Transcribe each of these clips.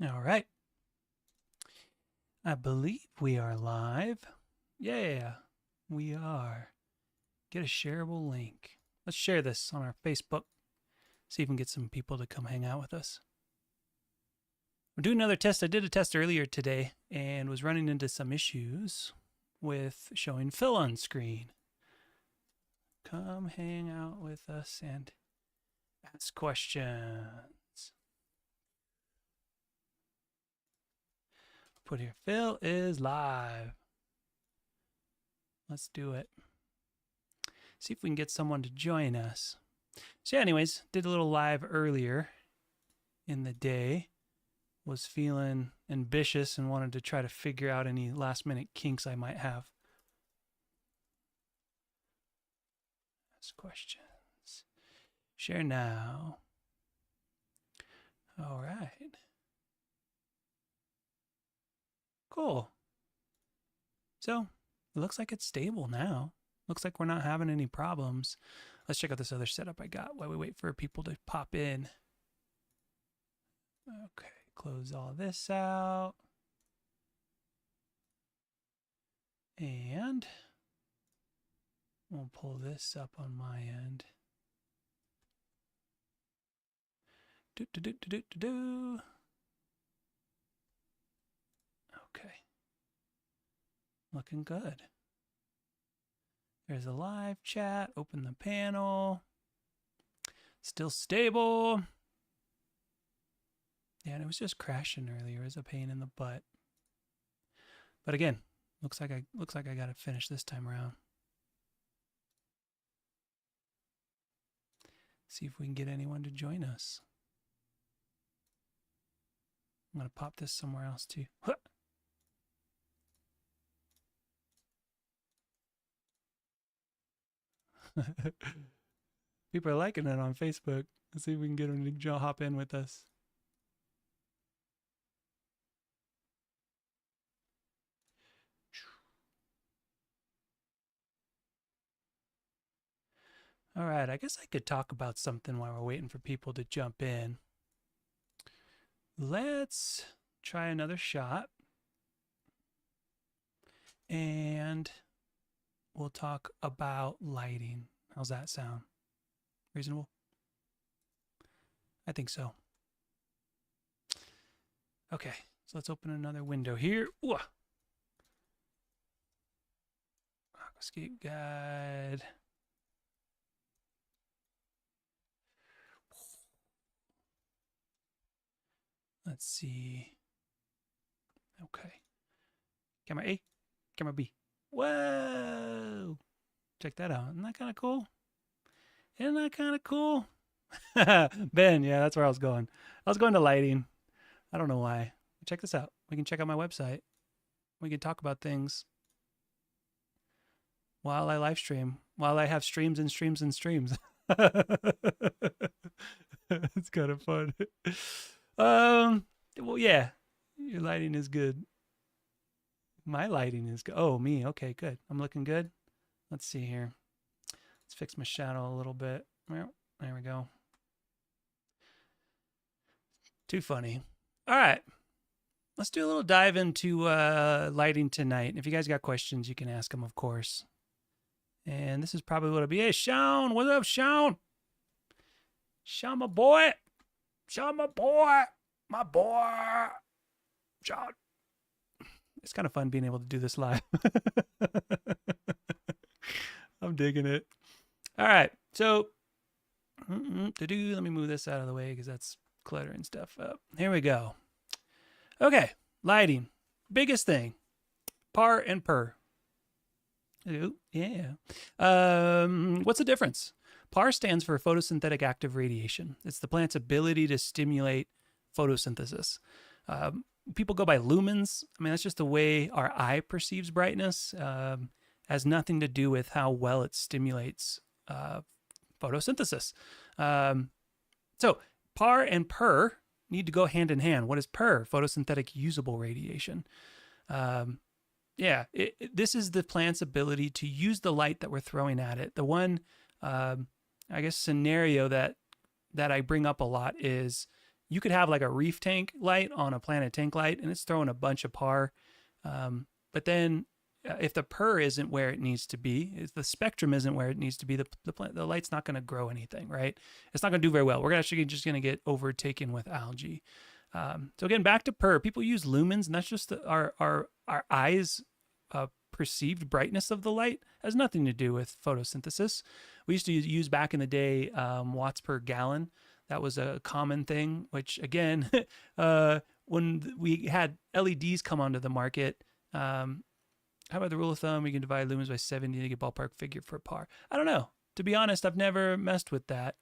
All right. I believe we are live. Yeah, we are. Get a shareable link. Let's share this on our Facebook. See if we can get some people to come hang out with us. We're doing another test. I did a test earlier today and was running into some issues with showing Phyl on screen. Come hang out with us and ask questions. Put here, Phyl is live. Let's do it. See if we can get someone to join us. So yeah, anyways, did a little live earlier in the day. Was feeling ambitious and wanted to try to figure out any last minute kinks I might have. Ask questions. Share now. All right. Cool. So it looks like it's stable now. Looks like we're not having any problems. Let's check out this other setup I got while we wait for people to pop in. Okay, close all this out. And we'll pull this up on my end. Okay. Looking good. There's a live chat. Open the panel. Still stable. Yeah, and it was just crashing earlier. It was a pain in the butt. But again, looks like I got to finish this time around. See if we can get anyone to join us. I'm going to pop this somewhere else too. People are liking it on Facebook. Let's see if we can get them to hop in with us. All right, I guess I could talk about something while we're waiting for people to jump in. Let's try another shot. And we'll talk about lighting. How's that sound? Reasonable? I think so. Okay, so let's open another window here. Ooh. Aquascape guide. Let's see. Okay. Camera A, camera B. Whoa! Check that out. Isn't that kind of cool? Isn't that kind of cool? Ben, yeah, that's where I was going. I was going to lighting. I don't know why. Check this out. We can check out my website. We can talk about things while I live stream, while I have streams and streams and streams. It's kind of fun. Well, yeah, your lighting is good. My lighting is good. Oh, me. Okay, good. I'm looking good. Let's see here. Let's fix my shadow a little bit. There we go. Too funny. All right. Let's do a little dive into lighting tonight. If you guys got questions, you can ask them, of course. And this is probably what it'll be. Hey, Sean. What's up, Sean? Sean, my boy. Sean, my boy. My boy. Sean. It's kind of fun being able to do this live. I'm digging it. All right. So, let me move this out of the way because that's cluttering stuff up. Here we go. Okay. Lighting. Biggest thing. Par and per. Ooh, yeah. What's the difference? PAR stands for photosynthetic active radiation. It's the plant's ability to stimulate photosynthesis. People go by lumens. I mean, that's just the way our eye perceives brightness. Has nothing to do with how well it stimulates photosynthesis. So PAR and PER need to go hand in hand. What is PER? Photosynthetic usable radiation. This is the plant's ability to use the light that we're throwing at it. The one, I guess, scenario that I bring up a lot is you could have like a reef tank light on a planet tank light, and it's throwing a bunch of par. But then if the PER isn't where it needs to be, if the spectrum isn't where it needs to be, the light's not going to grow anything, right? It's not going to do very well. We're actually just going to get overtaken with algae. So again, back to PER. People use lumens, and that's just our eyes' perceived brightness of the light. It has nothing to do with photosynthesis. We used to use back in the day watts per gallon. That was a common thing, which again, when we had LEDs come onto the market, how about the rule of thumb? We can divide lumens by 70 to get ballpark figure for par. I don't know. To be honest, I've never messed with that.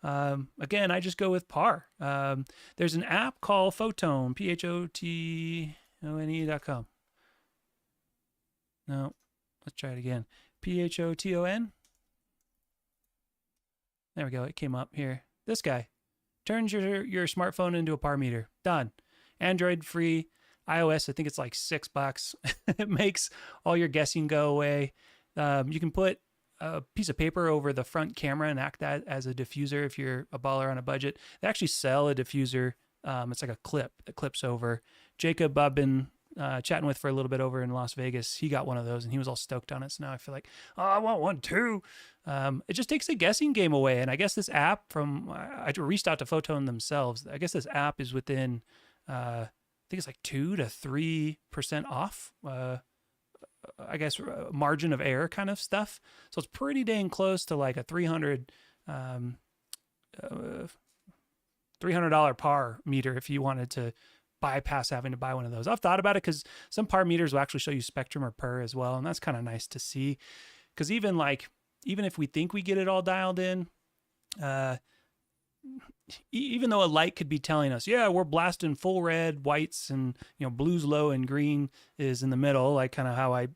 Again, I just go with par. There's an app called Photone, PHOTONE.com. No, let's try it again. PHOTON. There we go. It came up here. This guy turns your smartphone into a par meter. Done. Android free. iOS, I think it's like $6. It makes all your guessing go away. You can put a piece of paper over the front camera and act that as a diffuser if you're a baller on a budget. They actually sell a diffuser. It's like a clip that clips over. Jacob, I've been chatting with for a little bit over in Las Vegas. He got one of those and he was all stoked on it. So now I feel like, oh, I want one too. It just takes the guessing game away. And I guess this app I reached out to Photone themselves. I guess this app is within, I think it's like 2 to 3% off, I guess, margin of error kind of stuff. So it's pretty dang close to like a $300 par meter if you wanted to bypass having to buy one of those. I've thought about it because some par meters will actually show you spectrum or PER as well. And that's kind of nice to see. Because even if we think we get it all dialed in, even though a light could be telling us, yeah, we're blasting full red, whites, and blues low and green is in the middle, like kind of how I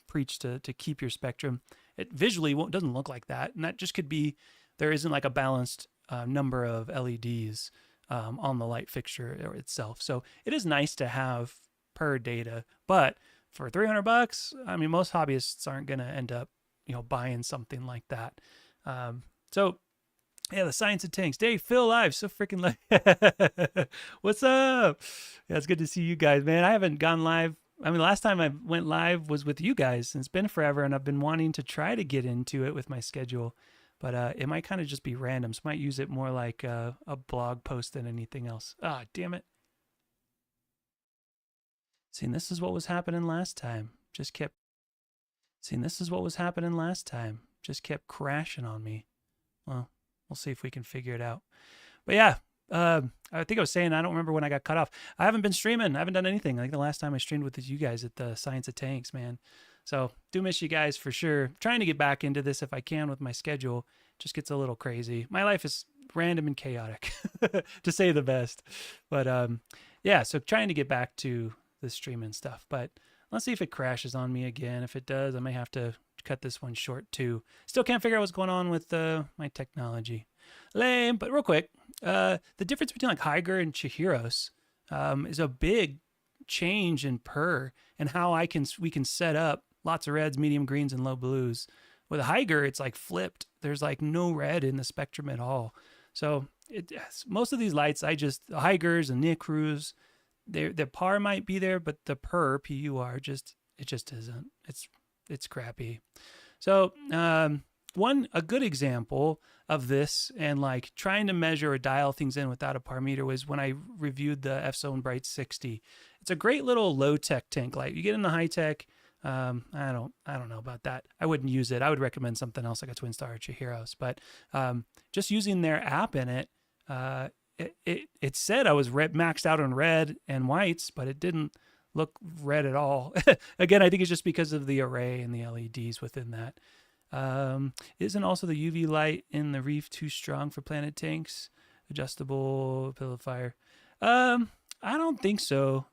preach to keep your spectrum. It visually doesn't look like that, and that just could be there isn't like a balanced number of LEDs on the light fixture itself. So it is nice to have per data, but for $300, I mean, most hobbyists aren't going to end up buying something like that. So yeah, the science of tanks. Dave, Phil live. So freaking live. What's up? Yeah, it's good to see you guys, man. I haven't gone live. I mean, last time I went live was with you guys. And it's been forever, and I've been wanting to try to get into it with my schedule. But it might kind of just be random. So I might use it more like a blog post than anything else. Ah, damn it. See, this is what was happening last time. This is what was happening last time. Just kept crashing on me. Well, we'll see if we can figure it out. But yeah, I think I was saying, I don't remember when I got cut off. I haven't been streaming. I haven't done anything. Like the last time I streamed with you guys at the Science of Tanks, man. So do miss you guys for sure. Trying to get back into this if I can with my schedule. Just gets a little crazy. My life is random and chaotic, to say the best. But yeah, so trying to get back to the streaming stuff. But let's see if it crashes on me again. If it does, I may have to cut this one short too. Still can't figure out what's going on with my technology. Lame, but real quick, the difference between like Haiger and Chihiros is a big change in PER and how we can set up lots of reds, medium greens, and low blues. With a Haiger, it's like flipped. There's like no red in the spectrum at all. So most of these lights, the Haigers and Nicrus, the PAR might be there, but the PER, PUR, it just isn't. It's crappy. So a good example of this and like trying to measure or dial things in without a par meter was when I reviewed the F-Zone Bright 60. It's a great little low-tech tank light. You get in the high-tech, I don't know about that. I wouldn't use it. I would recommend something else like a Twin Star or Chihiros. But just using their app in it, it said I was maxed out on red and whites, but it didn't look red at all. Again, I think it's just because of the array and the LEDs within that. Isn't also the UV light in the reef too strong for planet tanks? Adjustable purifier. I don't think so.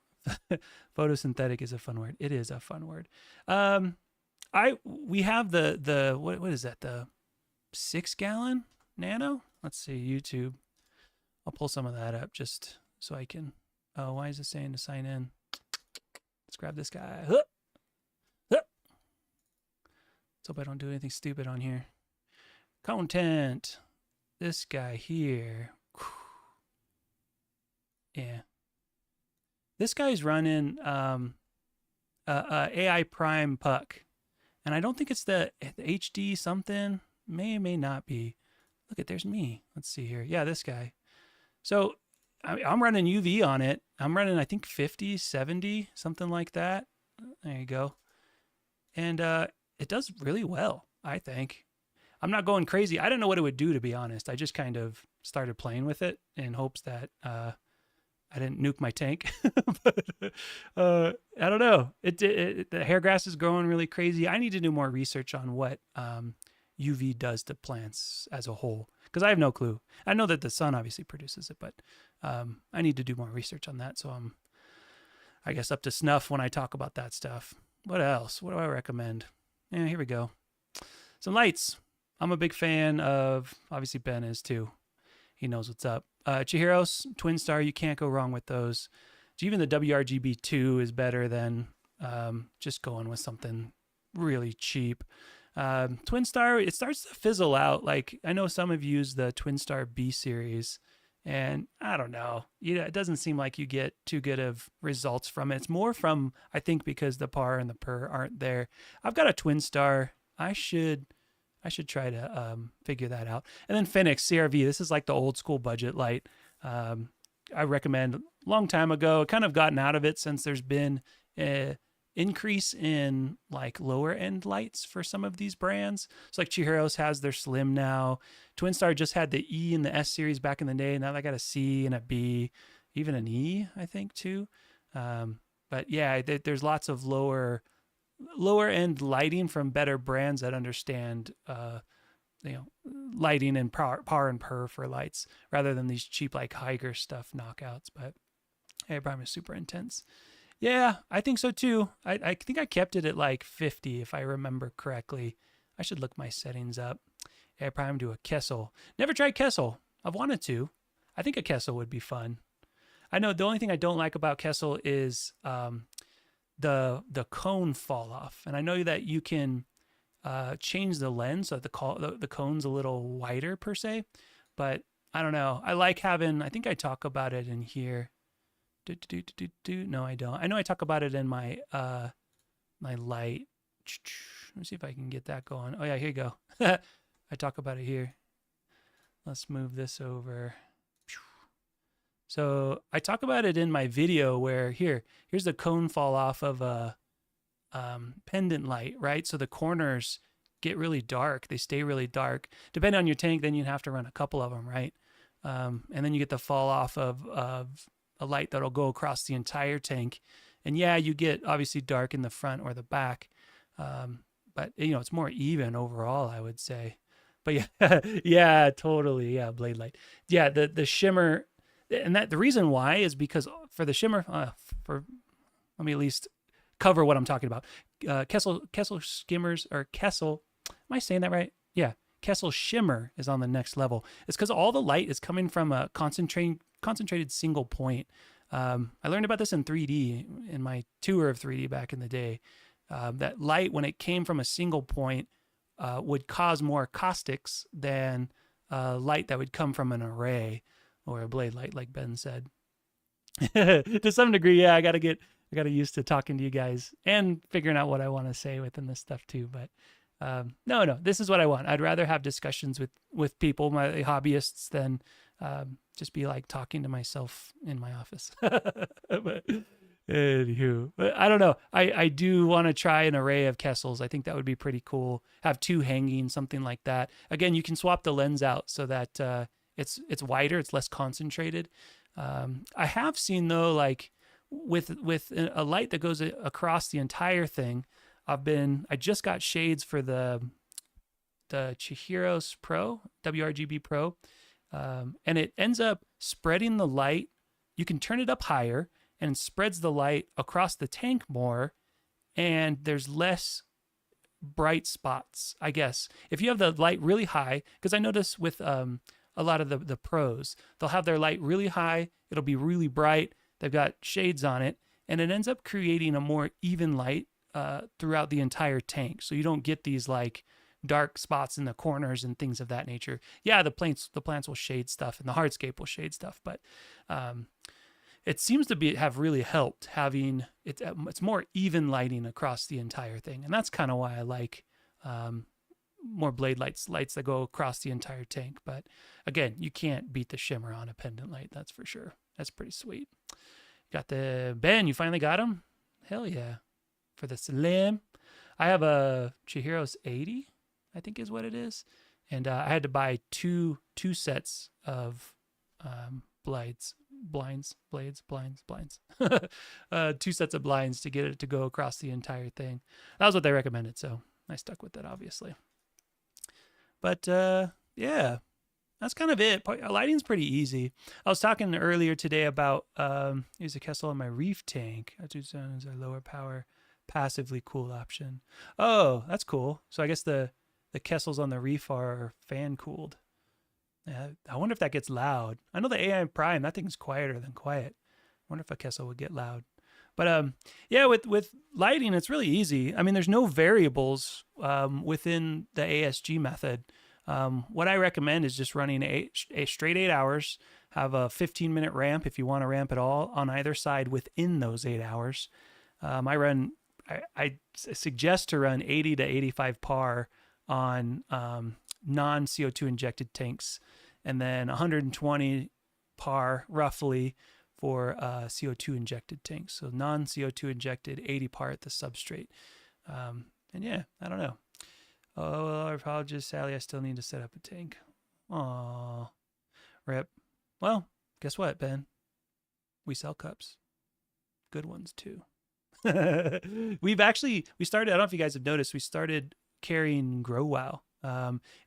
Photosynthetic is a fun word. It is a fun word. We have the what is that? The 6-gallon nano? Let's see, YouTube. I'll pull some of that up just so I can. Oh, why is it saying to sign in? Let's grab this guy. Let's hope I don't do anything stupid on here. Content. This guy here. Yeah. This guy's running AI Prime Puck. And I don't think it's the HD something. May not be. Look at, there's me. Let's see here. Yeah, this guy. So I'm running UV on it. I'm running, I think, 50, 70, something like that. There you go. And it does really well, I think. I'm not going crazy. I don't know what it would do, to be honest. I just kind of started playing with it in hopes that I didn't nuke my tank. But I don't know. The hair grass is growing really crazy. I need to do more research on what UV does to plants as a whole, because I have no clue. I know that the sun obviously produces it, but I need to do more research on that. So I'm, I guess, up to snuff when I talk about that stuff. What else? What do I recommend? Yeah, here we go. Some lights. I'm a big fan of, obviously Ben is too. He knows what's up. Chihiro's, Twin Star, you can't go wrong with those. Even the WRGB2 is better than just going with something really cheap. Twin Star, it starts to fizzle out. Like, I know some have used the Twin Star B series, and I don't know. It doesn't seem like you get too good of results from it. It's more from, I think, because the par and the per aren't there. I've got a Twin Star. I should try to figure that out. And then Phoenix CRV. This is like the old school budget light. I recommend a long time ago. Kind of gotten out of it since there's been an increase in like lower end lights for some of these brands. So like Chihiro's has their Slim now. Twin Star just had the E and the S series back in the day. Now they got a C and a B, even an E, I think too. But yeah, there's lots of lower end lighting from better brands that understand lighting and par and per for lights, rather than these cheap like Haiger stuff knockouts. But hey, Prime is super intense. Yeah, I think so too. I think I kept it at like 50 if I remember correctly. I should look my settings up. Air Prime to a Kessel. Never tried Kessel. I've wanted to. I think a Kessel would be fun. I know the only thing I don't like about Kessel is the cone fall off, and I know that you can change the lens so that the cone's a little wider per se, but I don't know. I like having, I think I talk about it in here. No, I don't. I know I talk about it in my my light. Let me see if I can get that going. Oh yeah, here you go. I talk about it here. Let's move this over. So I talk about it in my video where here's the cone fall off of a pendant light, right? So the corners get really dark. They stay really dark. Depending on your tank, then you'd have to run a couple of them, right? And then you get the fall off of a light that'll go across the entire tank. And yeah, you get obviously dark in the front or the back. But it's more even overall, I would say. But yeah, yeah, totally. Yeah, blade light. Yeah, the shimmer. And that the reason why is because for the shimmer, let me at least cover what I'm talking about. Kessel skimmers, or Kessel, am I saying that right? Yeah, Kessel shimmer is on the next level. It's because all the light is coming from a concentrated single point. I learned about this in 3D in my tour of 3D back in the day. That light, when it came from a single point, would cause more caustics than light that would come from an array or a blade light, like Ben said. To some degree, yeah, I got to used to talking to you guys and figuring out what I want to say within this stuff too. But no, this is what I want. I'd rather have discussions with people, my hobbyists, than just be like talking to myself in my office. But anywho, but I don't know. I do want to try an array of Kessels. I think that would be pretty cool. Have two hanging, something like that. Again, you can swap the lens out so that it's wider, it's less concentrated. I have seen though, like with a light that goes across the entire thing. I just got shades for the Chihiro's Pro, WRGB Pro, and it ends up spreading the light. You can turn it up higher and it spreads the light across the tank more, and there's less bright spots, I guess. If you have the light really high, because I notice with a lot of the pros, they'll have their light really high, it'll be really bright, they've got shades on it, and it ends up creating a more even light throughout the entire tank. So you don't get these like dark spots in the corners and things of that nature. Yeah, the plants will shade stuff and the hardscape will shade stuff, but it seems to have really helped having it's more even lighting across the entire thing, and that's kind of why I like more blade lights that go across the entire tank. But again, you can't beat the shimmer on a pendant light, that's for sure. That's pretty sweet. Got the Ben, you finally got him? Hell yeah. For the Slim. I have a Chihiro's 80, I think is what it is. And I had to buy two sets of blinds. 2 sets of blinds to get it to go across the entire thing. That was what they recommended, so I stuck with it, obviously. But yeah, that's kind of it. Lighting's pretty easy. I was talking earlier today about use a Kessel on my reef tank. I choose as a lower power, passively cooled option. Oh, that's cool. So I guess the Kessels on the reef are fan cooled. Yeah, I wonder if that gets loud. I know the AI Prime, that thing's quieter than quiet. I wonder if a Kessel would get loud. But yeah, with lighting, it's really easy. I mean, there's no variables within the ASG method. What I recommend is just running a straight 8 hours, have a 15-minute ramp if you want to ramp at all on either side within those 8 hours. I suggest to run 80 to 85 par on non-CO2 injected tanks, and then 120 par roughly for CO2 injected tanks. So non-CO2 injected, 80 par at the substrate. And yeah, I don't know. Oh, I apologize, Sally. I still need to set up a tank. Aw, rip. Well, guess what, Ben? We sell cups. Good ones too. We started, I don't know if you guys have noticed, we started carrying Grow Wow.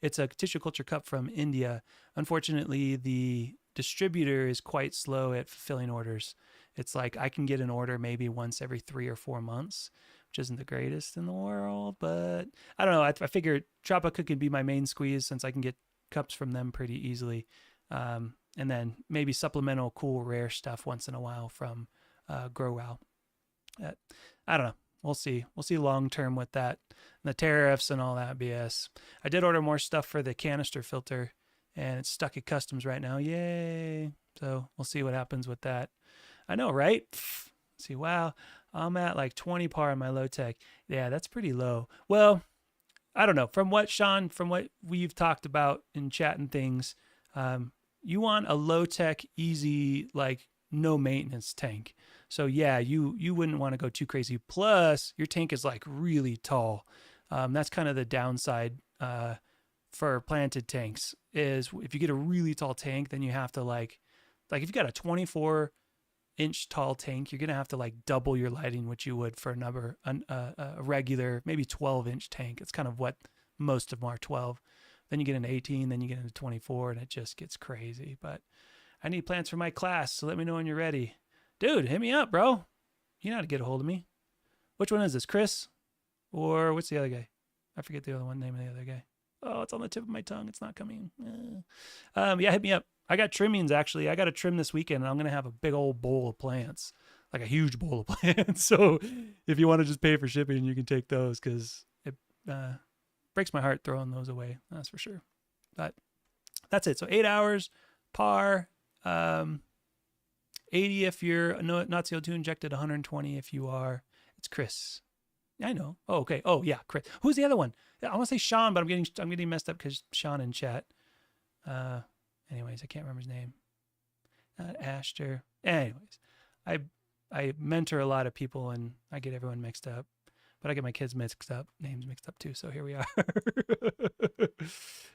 It's a tissue culture cup from India. Unfortunately, the distributor is quite slow at fulfilling orders. It's like I can get an order maybe once every 3 or 4 months, which isn't the greatest in the world, but I don't know. I figured Tropica could be my main squeeze since I can get cups from them pretty easily. And then maybe supplemental cool rare stuff once in a while from Grow Wow. I don't know. We'll see. We'll see long term with that. And the tariffs and all that BS. I did order more stuff for the canister filter, and it's stuck at customs right now. Yay. So we'll see what happens with that. I know, right? See, wow. I'm at like 20 par on my low tech. Yeah, that's pretty low. Well, I don't know. From what we've talked about in chat and things, you want a low tech, easy, like no maintenance tank. So yeah, you wouldn't want to go too crazy. Plus, your tank is like really tall. That's kind of the downside for planted tanks. Is if you get a really tall tank, then you have to like if you got a 24-inch tall tank, you're gonna have to like double your lighting, which you would for a regular maybe 12-inch tank. It's kind of what most of them are, 12. Then you get an 18, then you get into 24, and it just gets crazy. But I need plants for my class, so let me know when you're ready. Dude, hit me up, bro. You know how to get a hold of me. Which one is this, Chris? Or what's the other guy? I forget the name of the other guy. Oh, it's on the tip of my tongue. It's not coming. Yeah, hit me up. I got trimmings, actually. I got to trim this weekend, and I'm going to have a big old bowl of plants. Like a huge bowl of plants. So if you want to just pay for shipping, you can take those, because it breaks my heart throwing those away. That's for sure. But that's it. So 8 hours, par, 80 if you're not CO2 injected, 120 if you are. It's Chris. I know. Oh, okay. Oh, yeah, Chris. Who's the other one? I want to say Sean, but I'm getting messed up because Sean in chat. Anyways, I can't remember his name. Ashter. Anyways, I mentor a lot of people and I get everyone mixed up, but I get my kids names mixed up too. So here we are.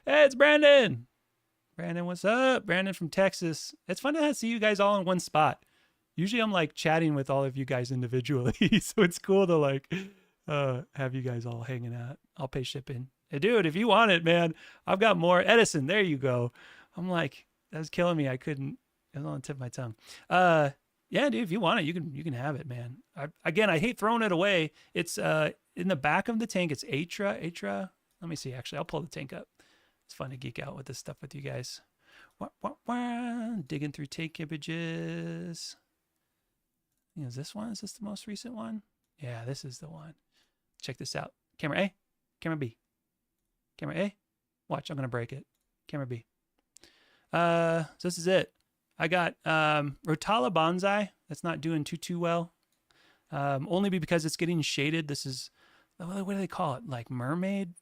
Hey, it's Brandon. Brandon, what's up? Brandon from Texas. It's fun to see you guys all in one spot. Usually I'm like chatting with all of you guys individually. So it's cool to like have you guys all hanging out. I'll pay shipping. Hey, dude, if you want it, man, I've got more. Edison, there you go. I'm like, that was killing me. I couldn't. It was on the tip of my tongue. Yeah, dude, if you want it, you can have it, man. I hate throwing it away. It's in the back of the tank. It's Atra. Let me see. Actually, I'll pull the tank up. It's fun to geek out with this stuff with you guys. Digging through tank images. Is this one? Is this the most recent one? Yeah, this is the one. Check this out. Camera A, camera B. Camera A. Watch, I'm going to break it. Camera B. So this is it. I got Rotala bonsai. That's not doing too well. Only because it's getting shaded. This is, what do they call it? Like mermaid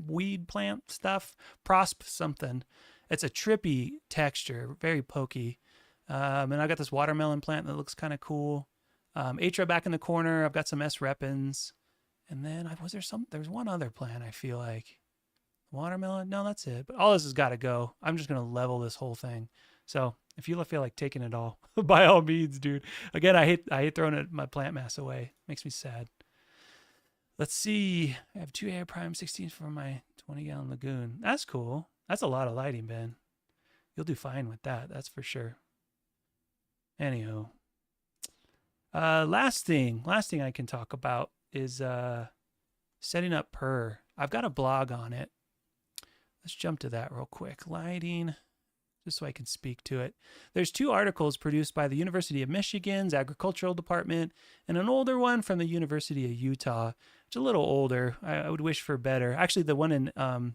weed plant stuff? Prosp something. It's a trippy texture, very pokey. And I got this watermelon plant that looks kind of cool. Atra back in the corner. I've got some S. repens. And then there's one other plant I feel like. Watermelon? No, that's it. But all this has got to go. I'm just going to level this whole thing. So if you feel like taking it all, by all means, dude. Again, I hate throwing my plant mass away. Makes me sad. Let's see. I have 2 air prime 16s for my 20-gallon lagoon. That's cool. That's a lot of lighting, Ben. You'll do fine with that. That's for sure. Anyhow. Last thing I can talk about is setting up Purr. I've got a blog on it. Let's jump to that real quick. Lighting, just so I can speak to it. There's 2 articles produced by the University of Michigan's Agricultural Department and an older one from the University of Utah. It's a little older. I would wish for better. Actually, the one in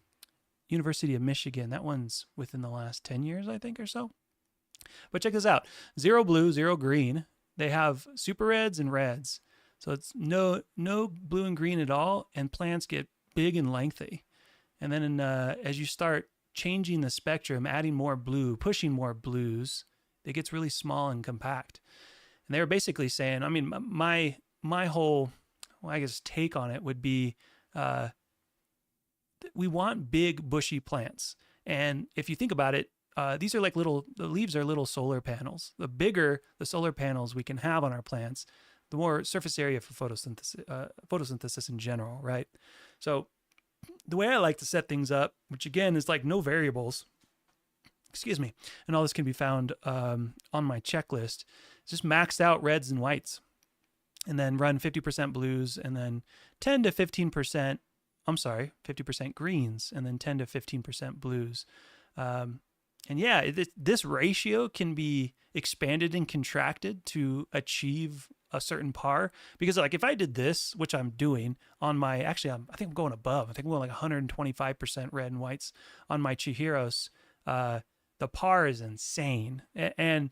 University of Michigan, that one's within the last 10 years, I think, or so. But check this out. 0 blue, 0 green. They have super reds and reds. So it's no blue and green at all, and plants get big and lengthy. And then as you start changing the spectrum, adding more blue, pushing more blues, it gets really small and compact. And they were basically saying, I mean, my whole, I guess, take on it would be, we want big bushy plants. And if you think about it, these are like the leaves are little solar panels. The bigger the solar panels we can have on our plants, the more surface area for photosynthesis in general, right? So the way I like to set things up, which again is like no variables, excuse me, and all this can be found on my checklist, is just maxed out reds and whites, and then run 50% blues, and then 10 to 15%, 50% greens, and then 10 to 15% blues. And yeah, this ratio can be expanded and contracted to achieve a certain par, because like if I did this, which I'm doing on my, I think I'm going above. I think I'm going like 125% red and whites on my Chihiros. The par is insane, and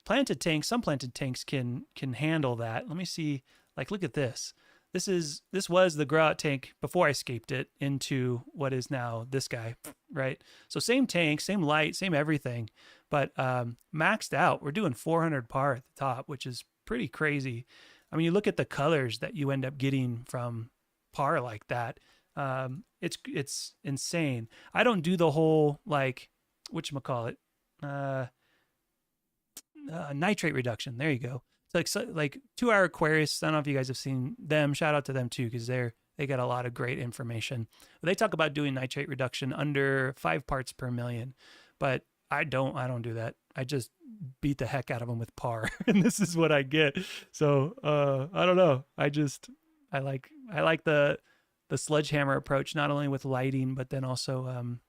some planted tanks can handle that. Let me see. Like, look at this. This was the grow out tank before I scaped it into what is now this guy, right? So same tank, same light, same everything, but maxed out. We're doing 400 par at the top, which is pretty crazy. I mean, you look at the colors that you end up getting from par like that. It's insane. I don't do the whole like whatchamacallit, nitrate reduction. There you go. It's like 2 Hour Aquarius. I don't know if you guys have seen them. Shout out to them too, because they got a lot of great information. But they talk about doing nitrate reduction under 5 parts per million, but I don't do that. I just beat the heck out of them with par, and this is what I get. So I don't know. I like the sledgehammer approach, not only with lighting, but then also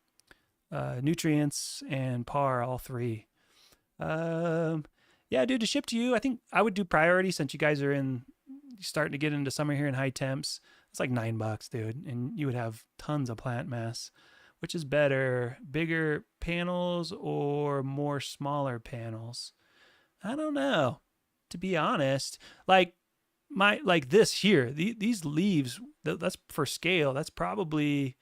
nutrients and par, all 3. Yeah, dude, to ship to you, I think I would do priority, since you guys are starting to get into summer here in high temps. It's like $9, dude, and you would have tons of plant mass. Which is better, bigger panels or more smaller panels? I don't know, to be honest. Like this here, these leaves, that's for scale. That's probably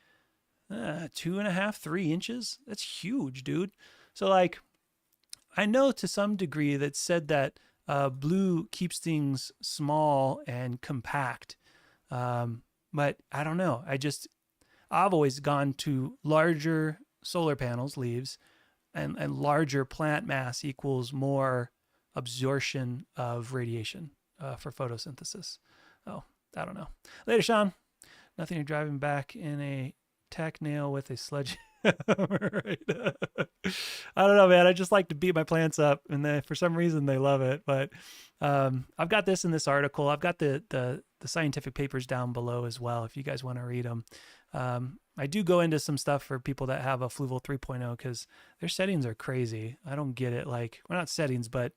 2.5, 3 inches. That's huge, dude. So like, I know to some degree that said that blue keeps things small and compact, but I don't know. I've always gone to larger solar panels, leaves, and larger plant mass equals more absorption of radiation for photosynthesis. Oh, I don't know. Later, Sean. Nothing, you're driving back in a tack nail with a sledgehammer. Right? I don't know, man. I just like to beat my plants up, and for some reason they love it. But I've got this in this article. I've got the scientific papers down below as well, if you guys want to read them. I do go into some stuff for people that have a Fluval 3.0, because their settings are crazy. I don't get it. Like, well, not settings, but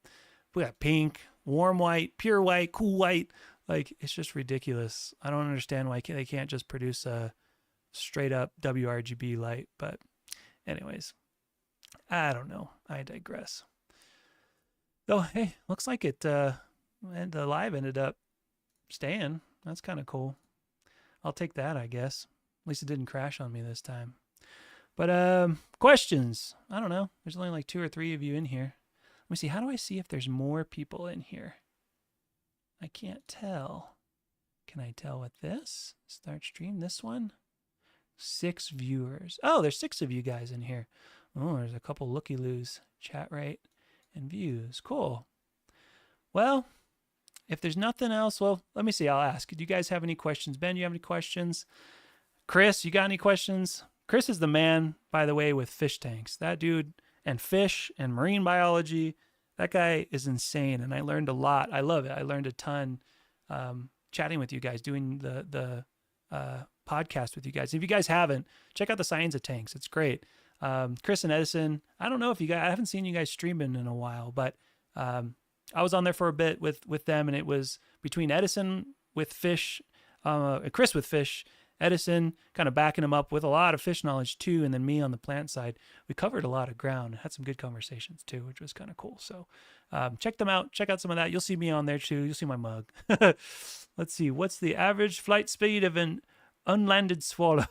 we got pink, warm white, pure white, cool white. Like, it's just ridiculous. I don't understand why they can't just produce a straight up WRGB light. But anyways, I don't know. I digress. Oh, hey, looks like it, and the live ended up staying. That's kind of cool. I'll take that, I guess. At least it didn't crash on me this time. But questions. I don't know. There's only like 2 or 3 of you in here. Let me see. How do I see if there's more people in here? I can't tell. Can I tell with this? Start stream, this one? 6 viewers. Oh, there's 6 of you guys in here. Oh, there's a couple looky-loos. Chat rate and views. Cool. Well, if there's nothing else, well, let me see. I'll ask. Do you guys have any questions? Ben, do you have any questions? Chris, you got any questions? Chris is the man, by the way, with fish tanks. That dude and fish and marine biology, that guy is insane. And I learned a lot. I love it. I learned a ton chatting with you guys, doing the podcast with you guys. If you guys haven't, check out the Science of Tanks. It's great. Chris and Edison, I don't know if you guys, I haven't seen you guys streaming in a while, but I was on there for a bit with them, and it was between Edison with fish, Chris with fish, Edison kind of backing him up with a lot of fish knowledge too, and then me on the plant side. We covered a lot of ground, had some good conversations too, which was kind of cool. So check them out. Check out some of that. You'll see me on there too. You'll see my mug. Let's see. What's the average flight speed of an unlanded swallow?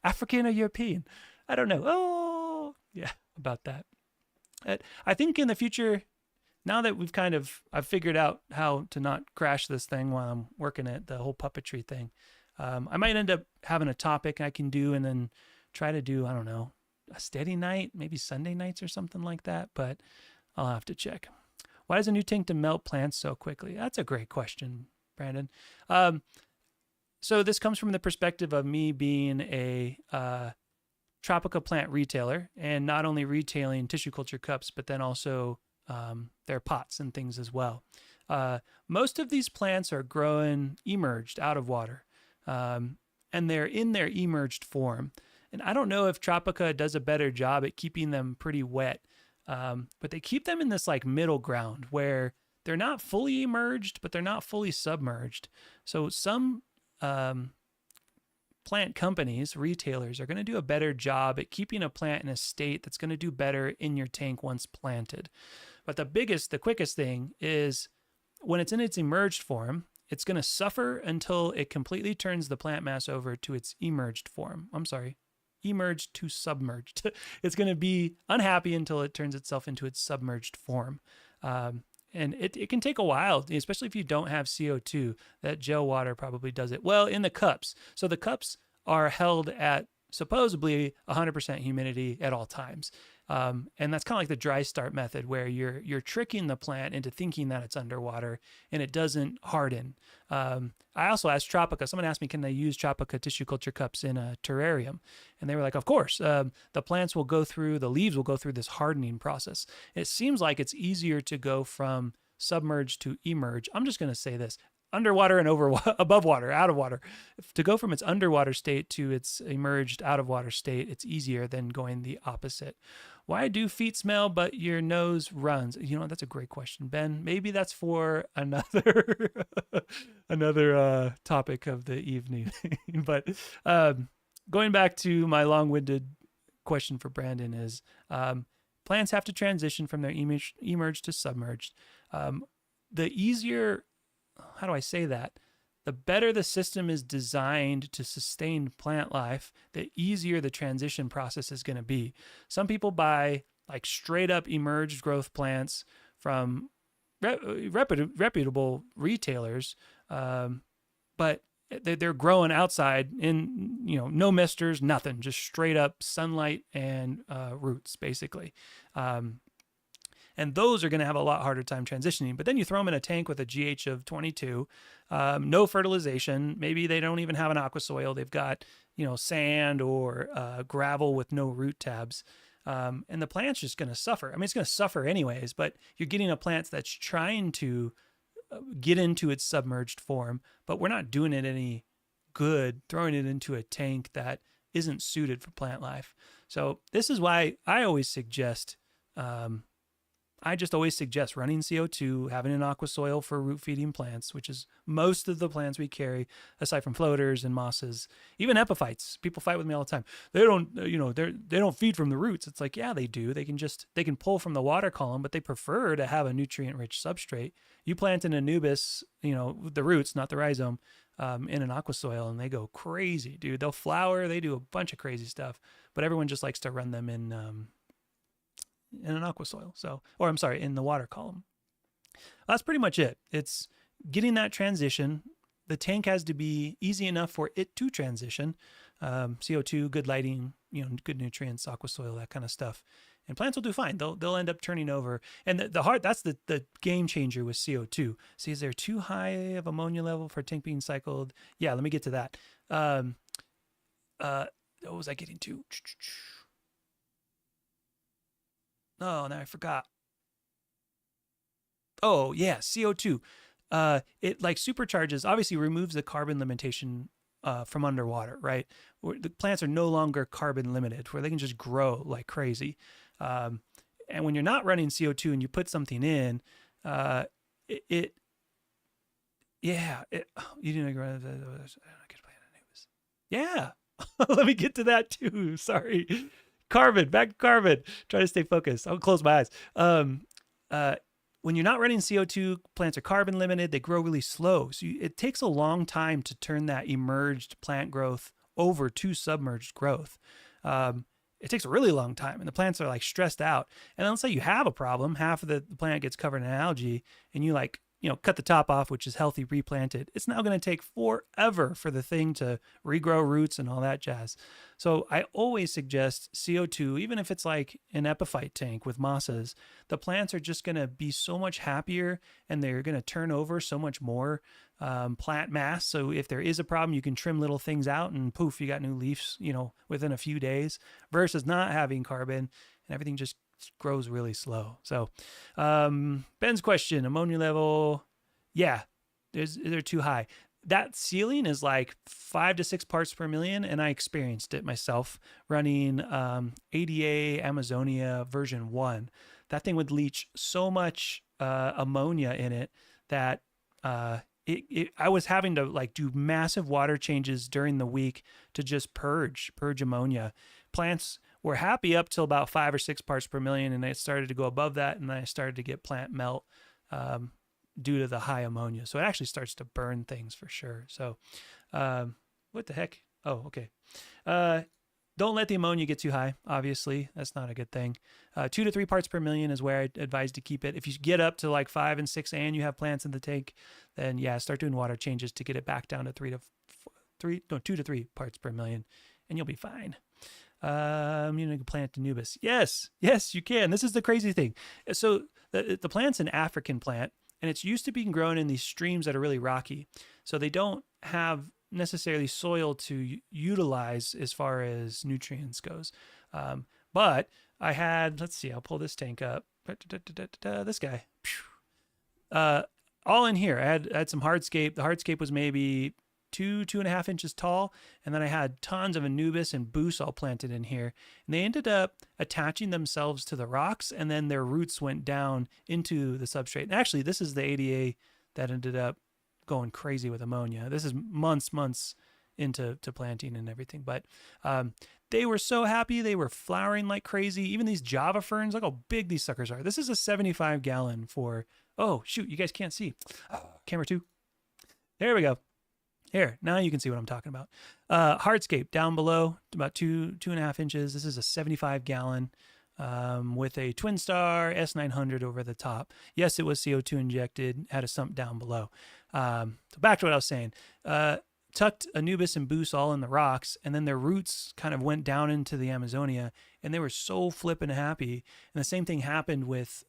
African or European? I don't know. Oh, yeah, about that. I think in the future, now that I've figured out how to not crash this thing while I'm working at the whole puppetry thing, I might end up having a topic I can do and then try to do, I don't know, a steady night, maybe Sunday nights or something like that, but I'll have to check. Why does a new tank to melt plants so quickly? That's a great question, Brandon. So this comes from the perspective of me being a Tropica plant retailer, and not only retailing tissue culture cups, but then also their pots and things as well. Most of these plants are growing emerged out of water, and they're in their emerged form. And I don't know if Tropica does a better job at keeping them pretty wet, but they keep them in this like middle ground where they're not fully emerged, but they're not fully submerged. So some plant companies, retailers, are going to do a better job at keeping a plant in a state that's going to do better in your tank once planted. But the quickest thing is when it's in its emerged form, it's going to suffer until it completely turns the plant mass over to its emerged form. I'm sorry, emerged to submerged. It's going to be unhappy until it turns itself into its submerged form. And it can take a while, especially if you don't have CO2. That gel water probably does it. Well, in the cups. So the cups are held at supposedly 100% humidity at all times. And that's kind of like the dry start method, where you're tricking the plant into thinking that it's underwater and it doesn't harden. I also asked Tropica, someone asked me, can they use Tropica tissue culture cups in a terrarium? And they were like, of course. The leaves will go through this hardening process. It seems like it's easier to go from submerged to emerge. I'm just going to say this: underwater and above water, out of water. To go from its underwater state to its emerged out of water state, it's easier than going the opposite. Why do feet smell but your nose runs? You know, that's a great question, Ben. Maybe that's for another another topic of the evening. But going back to my long-winded question for Brandon is, plants have to transition from their emerged to submerged. The easier, how do I say that? The better the system is designed to sustain plant life, the easier the transition process is going to be. Some people buy like straight up emerged growth plants from reputable retailers, but they're growing outside in, no misters, nothing, just straight up sunlight and roots basically. And those are going to have a lot harder time transitioning. But then you throw them in a tank with a GH of 22, no fertilization. Maybe they don't even have an aqua soil. They've got, sand or gravel with no root tabs. And the plant's just going to suffer. I mean, it's going to suffer anyways, but you're getting a plant that's trying to get into its submerged form, but we're not doing it any good throwing it into a tank that isn't suited for plant life. So this is why I always suggest, I just always suggest running CO2, having an aqua soil for root feeding plants, which is most of the plants we carry, aside from floaters and mosses, even epiphytes. People fight with me all the time. They don't, they don't feed from the roots. It's like, yeah, they do. They can pull from the water column, but they prefer to have a nutrient-rich substrate. You plant an anubis, the roots, not the rhizome, in an aqua soil, and they go crazy, dude. They'll flower. They do a bunch of crazy stuff, but everyone just likes to run them in an aqua soil. In the water column. That's pretty much it. It's getting that transition. The tank has to be easy enough for it to transition. CO2, good lighting, good nutrients, aqua soil, that kind of stuff. And plants will do fine. They'll end up turning over. And that's the game changer with CO2. See, is there too high of ammonia level for a tank being cycled? Yeah, let me get to that. What was I getting to? Oh, now I forgot. Oh, yeah, CO2. It like supercharges, obviously removes the carbon limitation from underwater, right? Where the plants are no longer carbon limited, where they can just grow like crazy. And when you're not running CO2 and you put something in, you didn't agree. Yeah, let me get to that too. Sorry. Carbon, back to carbon. Try to stay focused. I'll close my eyes. When you're not running CO2, plants are carbon limited. They grow really slow. So it takes a long time to turn that emerged plant growth over to submerged growth. It takes a really long time, and the plants are like stressed out. And then let's say you have a problem, half of the plant gets covered in algae, and you cut the top off, which is healthy, replant it. It's now going to take forever for the thing to regrow roots and all that jazz. So I always suggest CO2, even if it's like an epiphyte tank with mosses. The plants are just going to be so much happier, and they're going to turn over so much more plant mass. So if there is a problem, you can trim little things out, and poof, you got new leaves, within a few days, versus not having carbon, and everything just grows really slow. So Ben's question, ammonia level, yeah, they're too high. That ceiling is like 5 to 6 parts per million, and I experienced it myself running ADA Amazonia version 1. That thing would leach so much ammonia in it that I was having to like do massive water changes during the week to just purge ammonia. Plants were happy up till about 5 or 6 parts per million, and it started to go above that, and then I started to get plant melt due to the high ammonia. So it actually starts to burn things for sure. So what the heck? Oh, okay. Don't let the ammonia get too high. Obviously, that's not a good thing. 2 to 3 parts per million is where I advise to keep it. If you get up to like 5 and 6 and you have plants in the tank, then yeah, start doing water changes to get it back down to 2 to 3 parts per million, and you'll be fine. You can plant anubis. Yes, you can. This is the crazy thing. So the plant's an African plant, and it's used to being grown in these streams that are really rocky. So they don't have necessarily soil to utilize as far as nutrients goes. But I had, let's see, I'll pull this tank up. This guy. All in here. I had some hardscape. The hardscape was maybe 2.5 inches tall, and then I had tons of anubis and boost all planted in here, and they ended up attaching themselves to the rocks, and then their roots went down into the substrate. And actually, this is the ADA that ended up going crazy with ammonia. This is months into planting and everything, but they were so happy. They were flowering like crazy. Even these Java ferns, look how big these suckers are. This is a 75 gallon for, oh shoot, you guys can't see. Camera 2. There we go. Here, now you can see what I'm talking about. Hardscape down below, about 2.5 inches. This is a 75 gallon with a Twin Star S900 over the top. Yes, it was CO2 injected, had a sump down below. So back to what I was saying. Tucked anubis and boost all in the rocks, and then their roots kind of went down into the Amazonia, and they were so flippin' happy. And the same thing happened with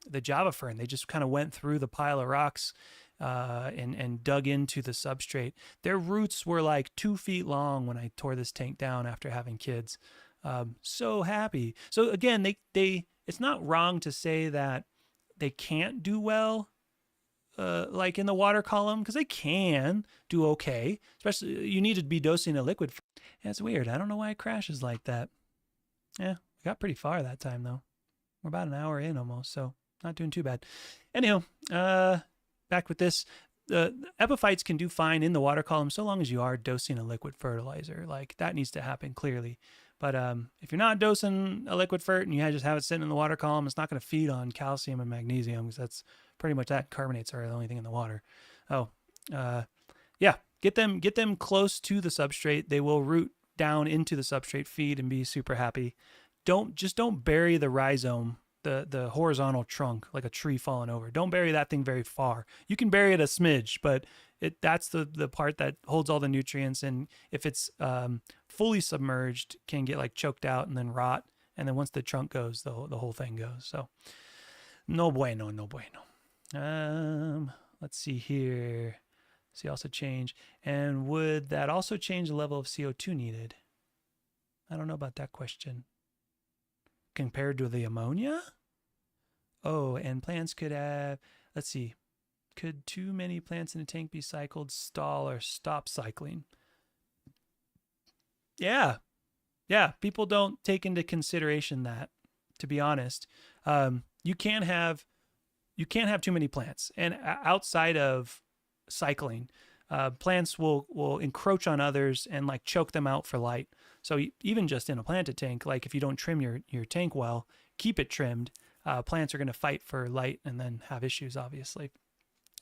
the Java fern. They just kind of went through the pile of rocks and dug into the substrate. Their roots were like 2 feet long when I tore this tank down after having kids. So happy. So again, they it's not wrong to say that they can't do well, like in the water column, because they can do okay. Especially you need to be dosing a liquid. That's weird. I don't know why it crashes like that. Yeah, we got pretty far that time though. We're about an hour in almost, so not doing too bad. Anyhow, back with this. The epiphytes can do fine in the water column so long as you are dosing a liquid fertilizer. Like that needs to happen clearly. But if you're not dosing a liquid fert and you just have it sitting in the water column, it's not going to feed on calcium and magnesium because that's pretty much that. Carbonates are the only thing in the water. Yeah, get them close to the substrate. They will root down into the substrate, feed, and be super happy. Don't bury the rhizome, the horizontal trunk, like a tree falling over. Don't bury that thing very far. You can bury it a smidge, but that's the part that holds all the nutrients, and if it's fully submerged, can get like choked out and then rot. And then once the trunk goes, the whole thing goes. So no bueno, no bueno. Let's see here. See also change. And would that also change the level of CO2 needed? I don't know about that question. Compared to the ammonia? Oh, and plants could have, let's see. Could too many plants in a tank be cycled, stall, or stop cycling? Yeah. People don't take into consideration that, to be honest. You can't have too many plants. And outside of cycling, plants will encroach on others and like choke them out for light. So even just in a planted tank, like if you don't trim your tank well, keep it trimmed, plants are going to fight for light and then have issues, obviously.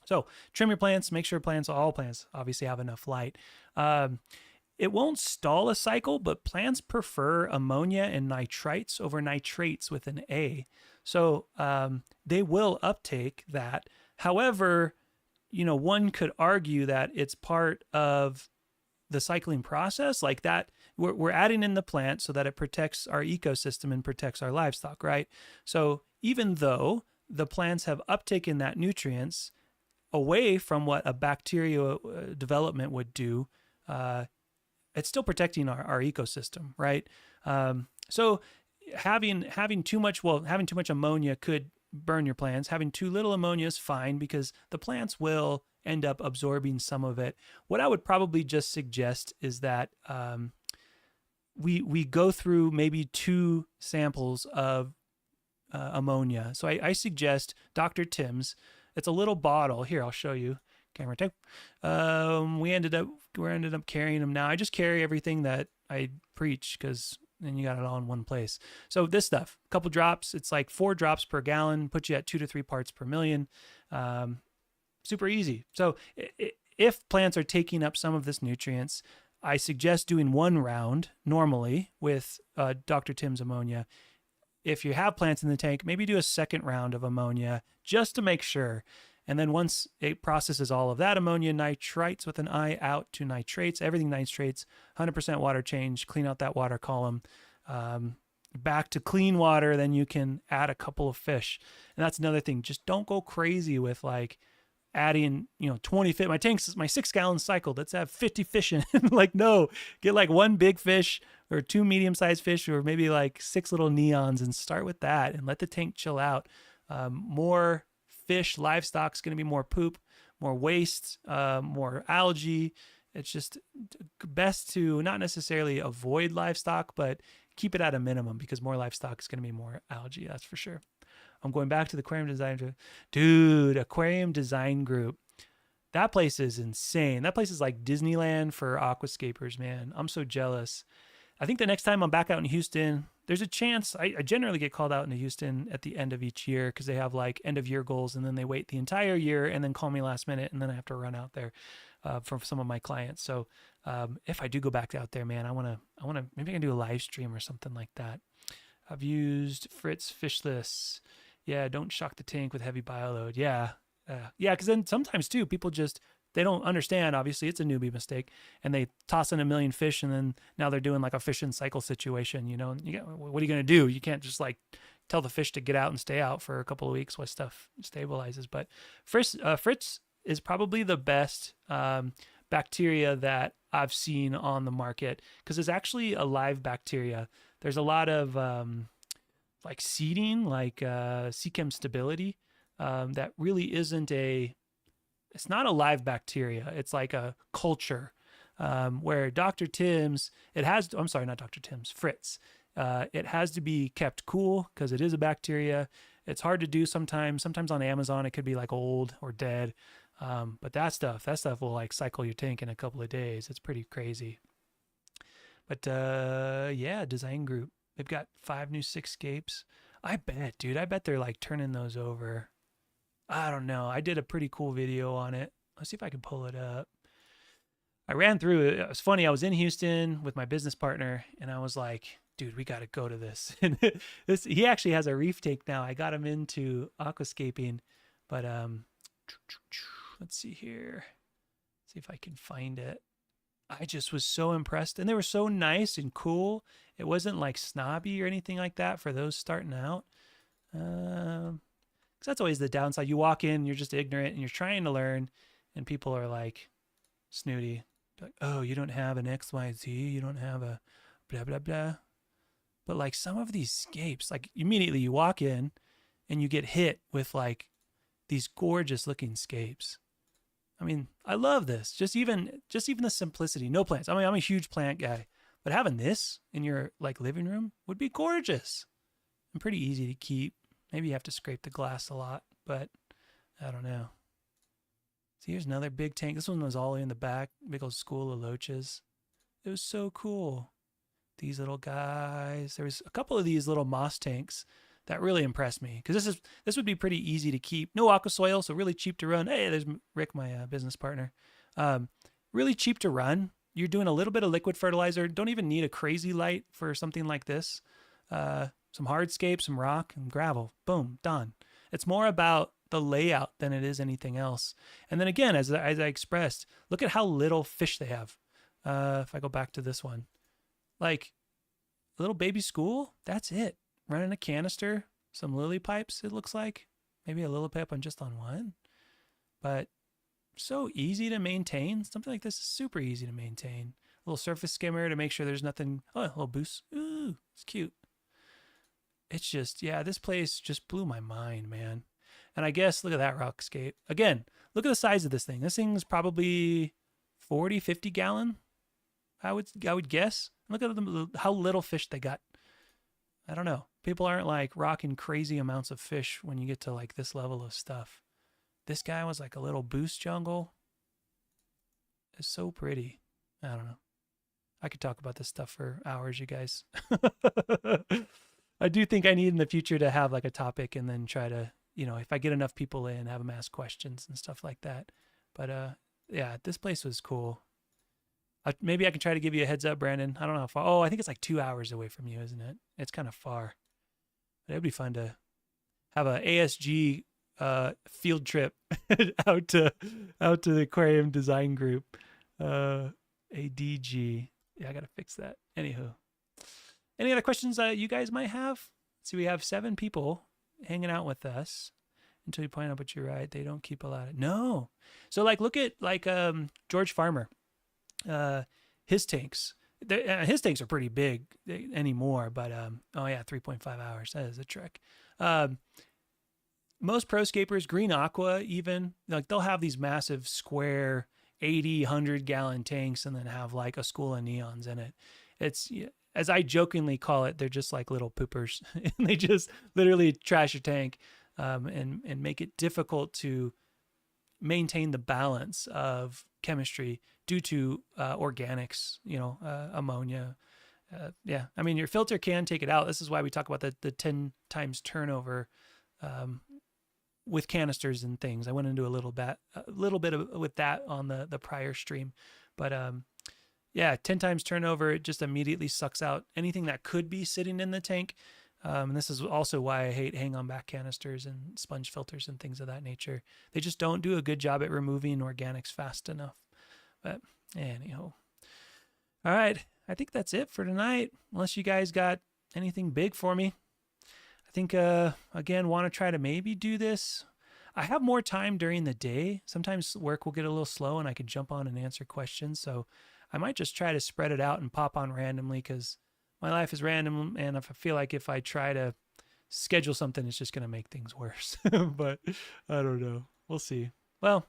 So trim your plants, make sure all plants obviously have enough light. It won't stall a cycle, but plants prefer ammonia and nitrites over nitrates with an A. So they will uptake that. However, one could argue that it's part of the cycling process, like that we're adding in the plant so that it protects our ecosystem and protects our livestock, right? So even though the plants have uptaken that nutrients away from what a bacteria development would do, it's still protecting our ecosystem, right? So having too much ammonia could burn your plants. Having too little ammonia is fine because the plants will end up absorbing some of it. What I would probably just suggest is that we go through maybe 2 samples of ammonia. So I suggest Dr. Tim's. It's a little bottle. Here, I'll show you. Camera tape. We ended up carrying them now. I just carry everything that I preach because then you got it all in one place. So this stuff, a couple drops, it's like 4 drops per gallon, puts you at 2 to 3 parts per million. Super easy. So if plants are taking up some of this nutrients, I suggest doing 1 round normally with Dr. Tim's ammonia. If you have plants in the tank, maybe do a 2nd round of ammonia just to make sure. And then once it processes all of that ammonia, nitrites with an I out to nitrates, everything nitrates, 100% water change, clean out that water column, back to clean water, then you can add a couple of fish. And that's another thing. Just don't go crazy with like adding, 20 fish. My 6 gallon cycle, let's have 50 fish in it. Like, no, get like 1 big fish or 2 medium-sized fish or maybe like 6 little neons and start with that and let the tank chill out. More fish, livestock's going to be more poop, more waste, more algae. It's just best to not necessarily avoid livestock, but keep it at a minimum because more livestock is going to be more algae. That's for sure. I'm going back to the aquarium design. Dude, aquarium design group. That place is insane. That place is like Disneyland for aquascapers, man. I'm so jealous. I think the next time I'm back out in Houston, there's a chance. I generally get called out into Houston at the end of each year because they have like end of year goals and then they wait the entire year and then call me last minute and then I have to run out there for some of my clients. So if I do go back out there, man, I want to, maybe I can do a live stream or something like that. I've used Fritz Fishless. Yeah, don't shock the tank with heavy bioload. Yeah, because then sometimes too, people they don't understand. Obviously, it's a newbie mistake, and they toss in a million fish, and then now they're doing like a fish and cycle situation. What are you gonna do? You can't just like tell the fish to get out and stay out for a couple of weeks while stuff stabilizes. But Fritz is probably the best bacteria that I've seen on the market because it's actually a live bacteria. There's a lot of like seeding, like Sechem stability, that really isn't it's not a live bacteria. It's like a culture where Dr. Tim's, Fritz. It has to be kept cool because it is a bacteria. It's hard to do sometimes. Sometimes on Amazon it could be like old or dead. But that stuff will like cycle your tank in a couple of days. It's pretty crazy. But yeah, design group. They've got 5 new 6-scapes. I bet, dude. I bet they're like turning those over. I don't know. I did a pretty cool video on it. Let's see if I can pull it up. I ran through it. It was funny. I was in Houston with my business partner, and I was like, dude, we got to go to this. And he actually has a reef tank now. I got him into aquascaping, but let's see here. See if I can find it. I just was so impressed, and they were so nice and cool. It wasn't like snobby or anything like that for those starting out. Because that's always the downside. You walk in, you're just ignorant, and you're trying to learn, and people are like snooty. Like, oh, you don't have an XYZ, you don't have a blah, blah, blah. But like some of these scapes, like immediately you walk in and you get hit with like these gorgeous looking scapes. I mean, I love this. Just even the simplicity, no plants. I mean, I'm a huge plant guy, but having this in your like living room would be gorgeous and pretty easy to keep. Maybe you have to scrape the glass a lot, but I don't know. See, here's another big tank. This one was all in the back, big old school of loaches. It was so cool. These little guys. There was a couple of these little moss tanks that really impressed me because this would be pretty easy to keep. No aqua soil, so really cheap to run. Hey, there's Rick, my business partner. Really cheap to run. You're doing a little bit of liquid fertilizer. Don't even need a crazy light for something like this. Some hardscape, some rock, and gravel. Boom, done. It's more about the layout than it is anything else. And then again, as I expressed, look at how little fish they have. If I go back to this one, like a little baby school, that's it. Running a canister, some lily pipes, it looks like. Maybe a lily pipe just on one. But so easy to maintain. Something like this is super easy to maintain. A little surface skimmer to make sure there's nothing. Oh, a little boost. Ooh, it's cute. It's just, yeah, this place just blew my mind, man. And I guess, look at that rockscape. Again, look at the size of this thing. This thing's probably 40, 50 gallon, I would guess. Look at how little fish they got. I don't know. People aren't like rocking crazy amounts of fish when you get to like this level of stuff. This guy was like a little boost jungle. It's so pretty. I don't know. I could talk about this stuff for hours, you guys. I do think I need in the future to have like a topic and then try to, you know, if I get enough people in, have them ask questions and stuff like that. But yeah, this place was cool. Maybe I can try to give you a heads up, Brandon. I don't know how far. Oh, I think it's like 2 hours away from you, isn't it? It's kind of far. But it'd be fun to have a ASG field trip out to the aquarium design group. ADG. Yeah, I gotta fix that. Anywho, any other questions you guys might have? See, we have 7 people hanging out with us until you point out, but you're right, they don't keep a lot of. No. So like, look at like George Farmer. His tanks. His tanks are pretty big anymore, but oh yeah, 3.5 hours. That is a trick. Most proscapers, Green Aqua even, like they'll have these massive square 80, 100 gallon tanks and then have like a school of neons in it. It's, as I jokingly call it, they're just like little poopers and they just literally trash your tank and make it difficult to maintain the balance of chemistry due to organics, you know, ammonia. Yeah, I mean, your filter can take it out. This is why we talk about the 10 times turnover with canisters and things. I went into a little bit with that on the prior stream, but yeah, 10 times turnover, it just immediately sucks out anything that could be sitting in the tank. And this is also why I hate hang-on back canisters and sponge filters and things of that nature. They just don't do a good job at removing organics fast enough. But anyhow, all right, I think that's it for tonight. Unless you guys got anything big for me. I think, again, want to try to maybe do this. I have more time during the day. Sometimes work will get a little slow and I can jump on and answer questions. So I might just try to spread it out and pop on randomly because my life is random. And if I feel like if I try to schedule something, it's just going to make things worse. But I don't know. We'll see. Well,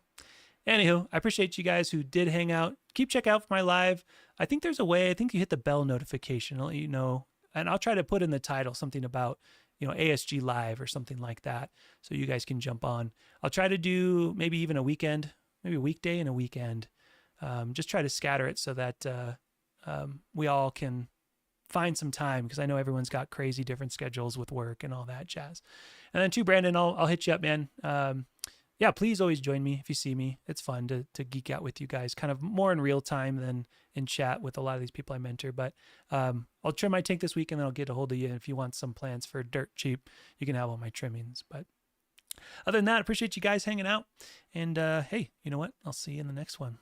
anywho, I appreciate you guys who did hang out. Keep check out for my live. I think there's a way. I think you hit the bell notification. I'll let you know. And I'll try to put in the title something about ASG Live or something like that, so you guys can jump on. I'll try to do maybe even a weekend, maybe a weekday and a weekend. Just try to scatter it so that we all can find some time, because I know everyone's got crazy different schedules with work and all that jazz. And then too, Brandon, I'll hit you up, man. Yeah, please always join me if you see me. It's fun to geek out with you guys, kind of more in real time than in chat with a lot of these people I mentor. But I'll trim my tank this week, and then I'll get a hold of you. And if you want some plans for dirt cheap, you can have all my trimmings. But other than that, I appreciate you guys hanging out. And hey, you know what? I'll see you in the next one.